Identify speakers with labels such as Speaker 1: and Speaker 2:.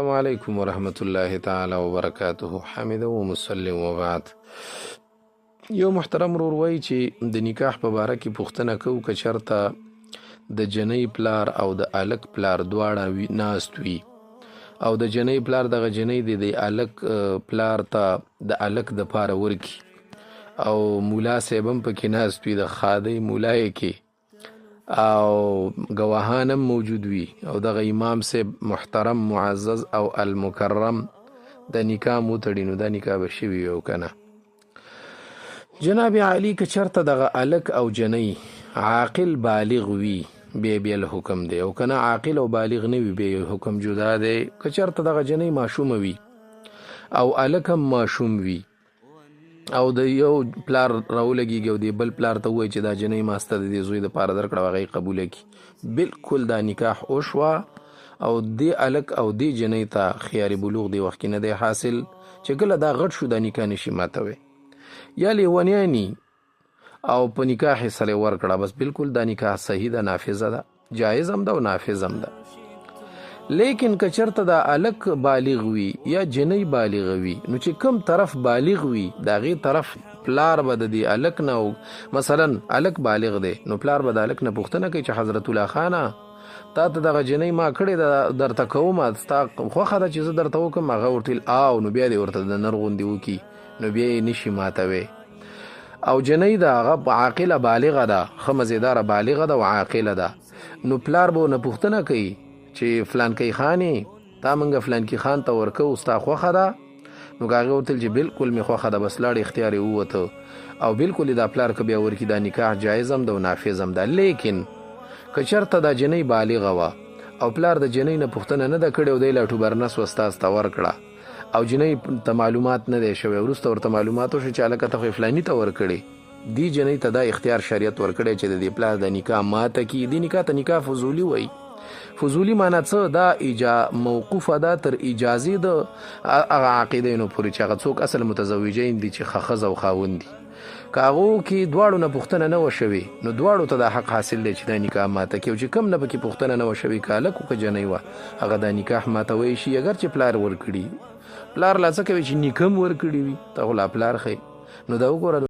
Speaker 1: السلام علیکم ورحمت الله تعالی وبرکاته. حمد و مسلم وبعد. یو محترم ورور وایي چې د نکاح په باره کې پوښتنه کوو که چېرته د جنۍ پلار او د الک پلار دواړه ناست وي او د جنۍ پلار دغه جنۍ د الک پلار ته د الک د پاره ورکي او مولا صاحب هم پکې ناست وي، د خادی مولا یې کې او گواهان هم موجود وي او دغه امام صاحب محترم معزز او المکرم د نکاح وتړي، نو دا نکاح به شوي وي او که نه. جناب عالی که چېرته دغه الک او جنۍ عاقل بالغ وي بیا له حکم دی، او که نه عاقل او بالغ نه وي بیا حکم جدا دی. که چېرته دغه جنۍ ماشومه وي او الک هم ماشوم وي او د یو پلار راولګېږي او د بل پلار ته ووایي چې دا جنۍ ما ستا د دې زوی دپاره درکړه او هغه یې قبوله کړي، بلکل دا نکاح وشوه او دې الک او دې جنۍ ته خیار بلوغ دې وخت کې نه دی حاصل چې کله دا غټ شو دا نکاح نشي ماتوی. یا لیونیاني او په نکاح یې سره ورکړه، بس بلکل دا نکاح صحیح ده، نافظه ده، جایز هم ده او نافظ هم ده. لیکن که چېرته دا الک بالغ وي یا جنۍ بالغه وي، نو چې کوم طرف بالغ وي د هغې طرف پلار به د دې الک نه، مثلا الک بالغ دی نو پلار به د الک نه پوښتنه کوي چې حضرت الله خانه تا ته دغه جنۍ ما کړې ده، درته کومه ستا خوښه ده چې زه درته وکړم؟ هغه ورته ویل نو بیا دې ورته د نر غوندې وکړي، نو بیا یې نشي ماتوی. او جنۍ ده هغه عاقله بالغه ده، ښه مزیداره بالغه ده او عاقله ده، نو پلار به ورنه پوښتنه کوي چې فلانکی خانې تا موږ فلانکي خان ته ورکوو، ستا خوښه ده؟ نو که هغې ورته ویل چې بلکل مې خوښه ده، بس لاړ اختیار یې ووته او بلکل یې دا پلار که بیا ورکړي دا نکاح جایز هم ده او نافظ هم ده. لیکن که چېرته دا جنۍ بالغه وه او پلار د جنۍ نه پوښتنه نه ده کړې او دی لا ټوبرنس وستا ورکړه او جنۍ ته معلومات نه دی شوی، وروسته ورته معلومات وشو چې هلکه ته خو فلاني ته ورکړې، دې جنۍ ته دا اختیار شریعت ورکړی چې د دې پلار د نکاح ماته کړي. دې نکاح ته نکاح فضولي وایي. فضولي معنا څه؟ دا موقوفه ده تر اجازې د هغه عقیدینو پورې چې هغه څوک اصل متزوجین دي چې ښځه او خاوند دي. که هغو کې دواړو نه پوښتنه نه وه شوې نو دواړو ته دا حق حاصل دی چې دا نکاح ماته کړي، او چې کوم نه پکې پوښتنه نه وه شوې که هلک و که جنۍ وه هغه دا نکاح ماتوی شي، اگر چې پلار ورکړي. پلار لا څه کوي چې نیکه هم ورکړي وي، ته خو لا پلار ښایي. نو دا وګوره